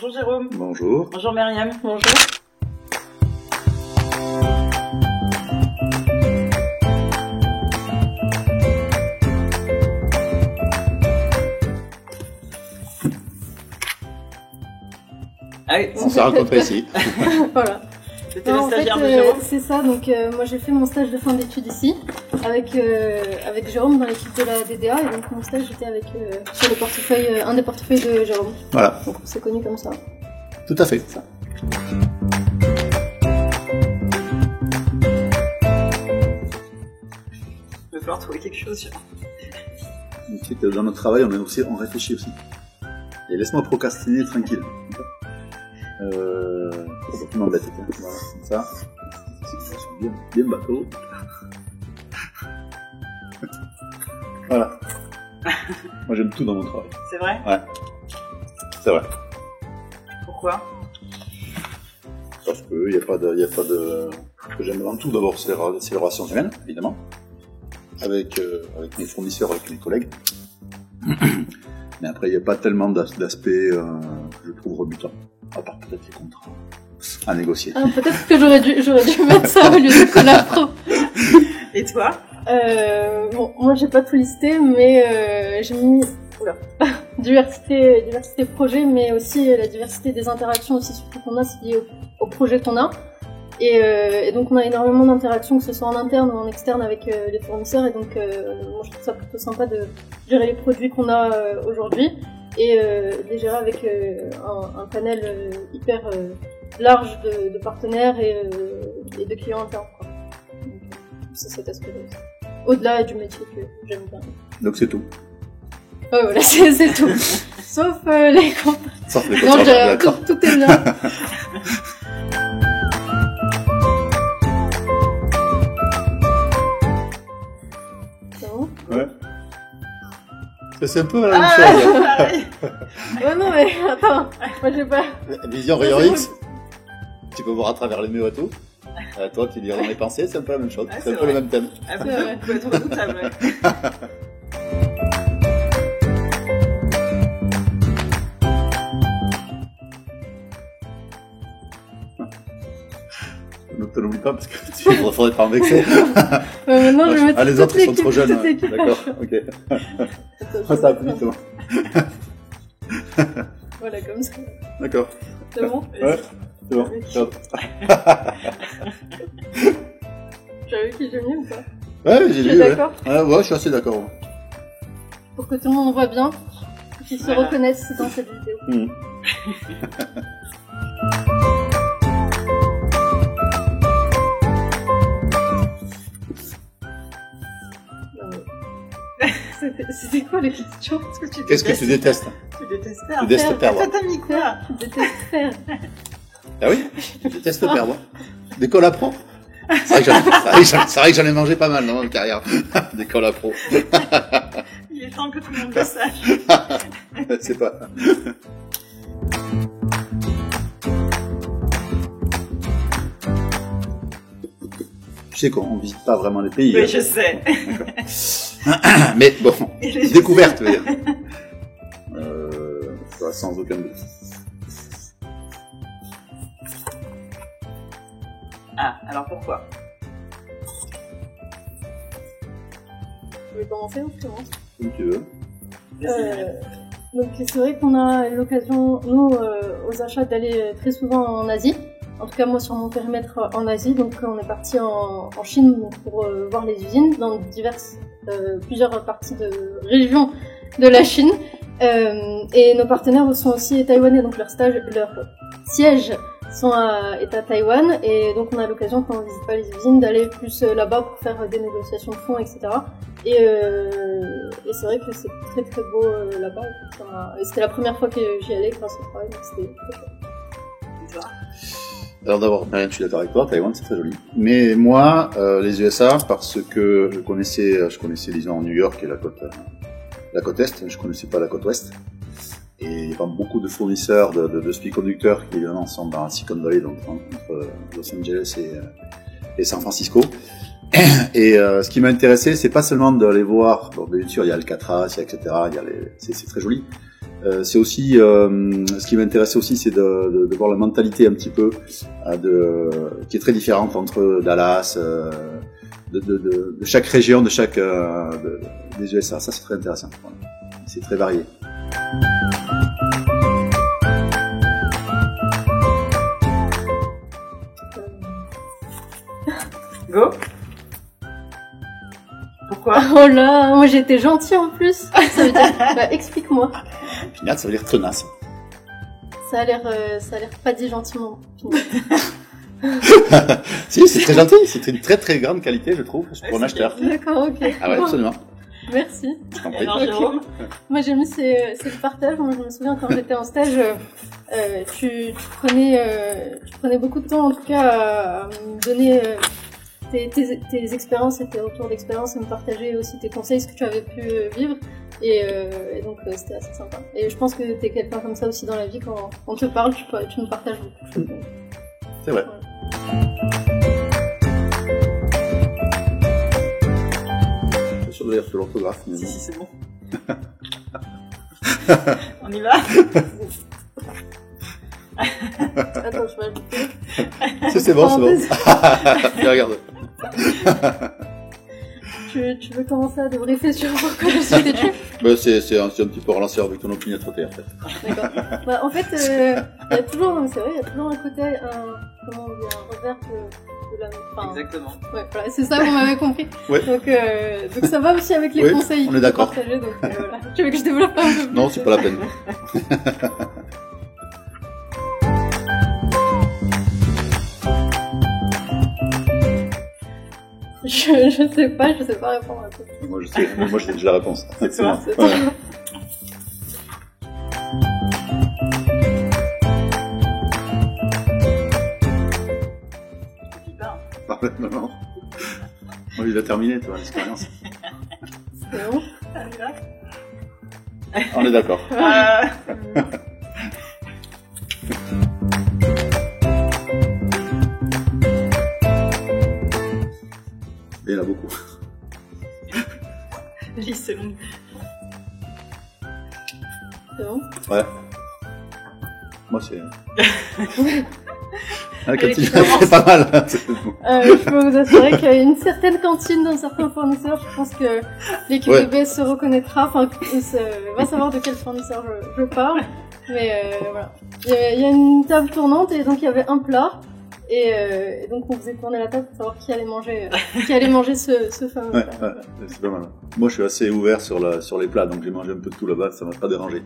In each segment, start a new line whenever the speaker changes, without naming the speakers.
Bonjour Jérôme.
Bonjour.
Bonjour Myriam.
Bonjour.
Allez,
On s'est rencontrés ici.
Voilà.
c'était
Non,
le
en fait,
stagiaire de Jérôme.
c'est ça. Donc, moi, j'ai fait mon stage de fin d'études ici avec Jérôme dans l'équipe de la DDA. Et donc, mon stage était avec sur le portefeuille, un des portefeuilles de Jérôme.
Voilà,
Donc, c'est connu comme ça.
tout à fait.
Il va falloir trouver quelque chose.
Ensuite, dans notre travail, on réfléchit aussi. Et laisse-moi procrastiner tranquille. C'est qui m'embête. Voilà, comme ça. Bien bateau. Voilà. Moi, j'aime tout dans mon travail.
C'est vrai?
Ouais. C'est vrai.
Pourquoi?
Parce que il y a pas de, ce que j'aime dans tout, d'abord, c'est les relations humaines, évidemment. Avec mes fournisseurs, avec mes collègues. Mais après, il n'y a pas tellement d'aspects, je trouve, rebutants. À part peut-être les contrats à négocier.
Ah, peut-être que j'aurais dû mettre ça au lieu de Collapro.
Et toi?
Bon, moi, j'ai pas tout listé, mais j'ai mis diversité projet, mais aussi la diversité des interactions aussi, surtout qu'on a, c'est lié au projet qu'on a. Et donc on a énormément d'interactions, que ce soit en interne ou en externe avec les fournisseurs, et donc moi je trouve ça plutôt sympa de gérer les produits qu'on a aujourd'hui et de les gérer avec un panel hyper large de partenaires et de clients internes, quoi. Donc c'est cet aspect-là aussi. Au-delà du métier que j'aime bien.
Donc c'est tout.
Ouais, voilà, c'est tout. Sauf les contrats.
Sauf les
Non,
contrats, d'accord.
tout est bien.
Ouais. C'est un peu la même chose.
Pareil.
Ouais, non, mais attends, moi j'ai pas.
Vision Rayon X, tu peux voir à travers les murs et tout. Toi, tu lis dans les pensées, c'est un peu la même chose.
Ah,
c'est un
c'est
peu le
vrai.
même thème.
Ah,
C'est vrai.
peut être redoutable. Ouais.
Donc, te l'oublie pas parce que tu faudrait pas en vexer.
Maintenant, je vais mettre
Les
toute
autres, ils sont
l'équipe,
trop jeunes.
toute l'équipe.
D'accord, ok.
Attends,
Ça a plus vite, toi.
Voilà, comme ça.
D'accord.
C'est bon?
Ouais, c'est bon. Top.
Tu as vu qui j'ai mis ou pas?
Ouais, j'ai
Tu
lu.
es d'accord?
Ouais, je suis assez d'accord.
Pour que tout le monde voit bien, qu'ils se
Voilà.
reconnaissent dans cette vidéo.
Mmh.
C'était quoi les questions?
Qu'est-ce que tu détestes?
Tu détestes
Tu
perdre.
détestes perdre.
Toi, t'as mis quoi?
Je déteste faire.
Ah oui? Je déteste perdre. Des cols à pro? C'est vrai que j'en ai mangé pas mal dans ma carrière. Des cols à pro.
Il est temps que tout le monde le sache.
C'est pas. Tu sais qu'on visite pas vraiment les pays.
Oui,
hein.
je sais.
Mais bon,
Et les-
découverte, je veux dire. Ça, sans aucun doute.
Ah, alors pourquoi?
Vous voulez commencer ou je commence?
Comme tu veux.
Donc c'est vrai qu'on a l'occasion, nous, aux achats, d'aller très souvent en Asie. En tout cas, moi, sur mon périmètre en Asie. Donc on est parti en Chine pour voir les usines dans plusieurs parties de régions de la Chine. Et nos partenaires sont aussi taïwanais, donc leur siège est à Taïwan, et donc on a l'occasion, quand on visite pas les usines, d'aller plus là-bas pour faire des négociations de fonds, etc. Et c'est vrai que c'est très très beau là-bas. Et c'était la première fois que j'y allais grâce au travail, donc c'était très chouette.
Alors d'abord, Marianne, je suis d'accord avec toi, Taïwan, c'est très joli. Mais moi, les USA, parce que je connaissais disons New York et la côte est, je connaissais pas la côte ouest. Et il y a pas beaucoup de fournisseurs de semi-conducteurs qui évidemment sont dans la Silicon Valley, donc entre Los Angeles et San Francisco. Et ce qui m'a intéressé, c'est pas seulement d'aller voir, bon, bien sûr il y a Alcatraz, etc., c'est très joli, C'est aussi ce qui m'intéressait aussi, c'est de voir la mentalité un petit peu qui est très différente entre Dallas, de chaque région, des USA. Ça, c'est très intéressant. Voilà. C'est très varié.
Go. Pourquoi?
Oh là, moi j'étais gentille en plus. Ça veut dire, bah, explique-moi.
Pignate, ça veut dire tenace.
Ça a l'air pas dit gentiment.
Si, c'est très gentil. C'est une très très grande qualité, je trouve, pour un acheteur.
D'accord, ok.
Ah ouais, absolument.
Merci.
Je t'en prie.
Alors, Jérôme?
Moi j'aime c'est le partage. Moi je me souviens quand j'étais en stage, tu prenais beaucoup de temps en tout cas à me donner tes expériences et tes retours d'expérience et me partager aussi tes conseils, ce que tu avais pu vivre. Et donc c'était assez sympa. Et je pense que t'es quelqu'un comme ça aussi dans la vie, quand on te parle, tu nous partages beaucoup.
C'est vrai. Je suis sûr de lire sur l'orthographe. Mais
Si,
bon.
si, c'est bon. On y va?
Attends, je vais ajouter.
C'est bon, c'est bon. Tiens, regarde.
Tu veux commencer à débriefer sur pourquoi je suis têtu?
Bah, c'est un petit peu relanceur avec ton opiniâtreté, en fait.
D'accord. Bah, en fait, il y a toujours, c'est vrai, il y a toujours un côté, comment on dit, un revers de la, enfin,
Exactement.
ouais, voilà, c'est ça, vous m'avez compris.
Ouais.
Donc ça va aussi avec les
Oui,
conseils
on est d'accord.
partagés, donc voilà. Tu veux que je développe un peu plus?
Non, c'est pas la peine.
Je sais pas répondre à ça.
Moi, j'ai déjà la réponse.
C'est toi.
C'est
Ouais.
Tu pars.
Non, non. Moi, il a terminé, toi, l'expérience.
C'est bon.
On y va?
On est d'accord. Il y en a beaucoup.
Lise, c'est long.
C'est bon.
Ouais. Moi, c'est... La
Allez,
cantine,
tu commences.
c'est pas mal. C'est bon.
Je peux vous assurer qu'il y a une certaine cantine dans certains fournisseurs. Je pense que l'équipe
Ouais.
de BS se reconnaîtra, enfin, va savoir de quel fournisseur je parle. Mais voilà. Il y a une table tournante et donc il y avait un plat. Et donc on faisait tourner la table pour savoir qui allait manger ce fameux
Ouais,
plat.
ouais, c'est pas mal. Moi, je suis assez ouvert sur les plats, donc j'ai mangé un peu de tout là-bas, ça m'a pas dérangé.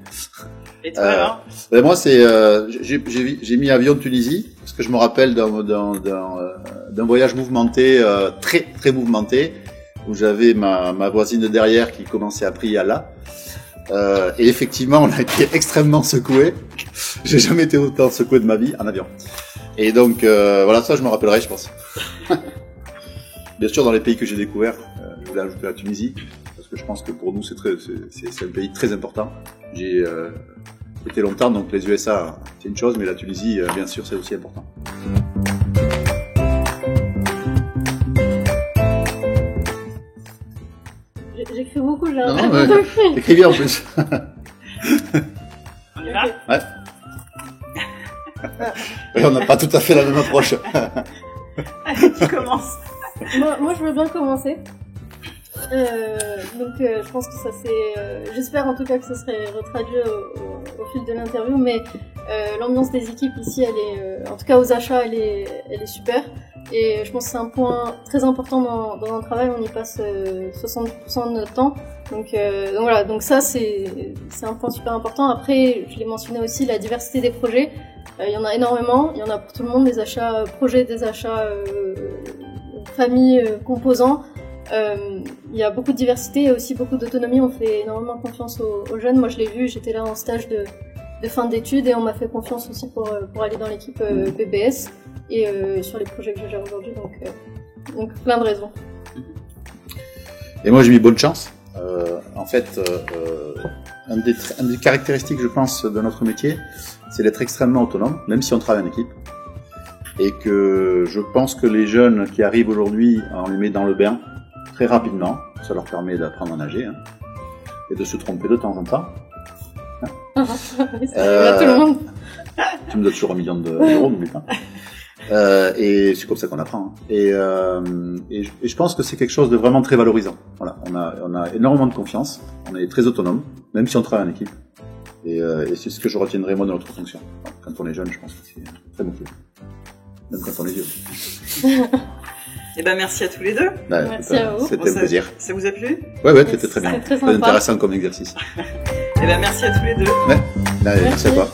Et toi, alors?
Ben moi, j'ai mis avion de Tunisie, parce que je me rappelle d'un voyage mouvementé, très très mouvementé, où j'avais ma voisine de derrière qui commençait à prier Allah. Et effectivement, on a été extrêmement secoués. J'ai jamais été autant secoué de ma vie en avion. Et donc voilà, ça je me rappellerai, je pense. Bien sûr, dans les pays que j'ai découverts, je voulais ajouter la Tunisie, parce que je pense que pour nous c'est un pays très important. J'ai été longtemps, donc les USA c'est une chose, mais la Tunisie, bien sûr, c'est aussi important.
J'écris beaucoup, j'ai
Non,
un
ouais.
peu écrit.
Écris bien en plus.
On y va?
Ouais. Et on n'a pas tout à fait la même approche.
Allez, tu commences.
Moi, je veux bien commencer. Donc, je pense que ça c'est. J'espère en tout cas que ça serait retraduit au fil de l'interview, mais l'ambiance des équipes ici, elle est, en tout cas aux achats, elle est super. Et je pense que c'est un point très important dans un travail. On y passe 60% de notre temps. Donc voilà. Donc ça, c'est un point super important. Après, je l'ai mentionné aussi, la diversité des projets. Il y en a énormément. Il y en a pour tout le monde, des achats projets, des achats familles, composants. Il y a beaucoup de diversité et aussi beaucoup d'autonomie. On fait énormément confiance aux jeunes. Moi, je l'ai vu, j'étais là en stage de fin d'études et on m'a fait confiance aussi pour aller dans l'équipe BBS et sur les projets que je gère aujourd'hui. Donc plein de raisons.
Et moi, j'ai mis bonne chance. En fait, une des caractéristiques, je pense, de notre métier, c'est d'être extrêmement autonome, même si on travaille en équipe. Et que je pense que les jeunes qui arrivent aujourd'hui, on les met dans le bain très rapidement. Ça leur permet d'apprendre à nager, hein, et de se tromper de temps en temps. Hein.
Oui, ça arrive à tout le monde.
Tu me donnes toujours 1 million d'euros, n'oublie pas. Et c'est comme ça qu'on apprend. Hein. Et je pense que c'est quelque chose de vraiment très valorisant. Voilà, on a énormément de confiance, on est très autonome, même si on travaille en équipe. Et c'est ce que je retiendrai moi de notre fonction. Quand on est jeune, je pense que c'est très bon plus. Même quand on est vieux.
Eh ben, merci à tous les deux.
Merci à vous.
C'était un plaisir.
Ça vous a plu?
Ouais, c'était très bien.
C'était très
Très
sympa.
intéressant comme exercice.
Eh ben, merci à tous les deux.
Ouais, merci à toi.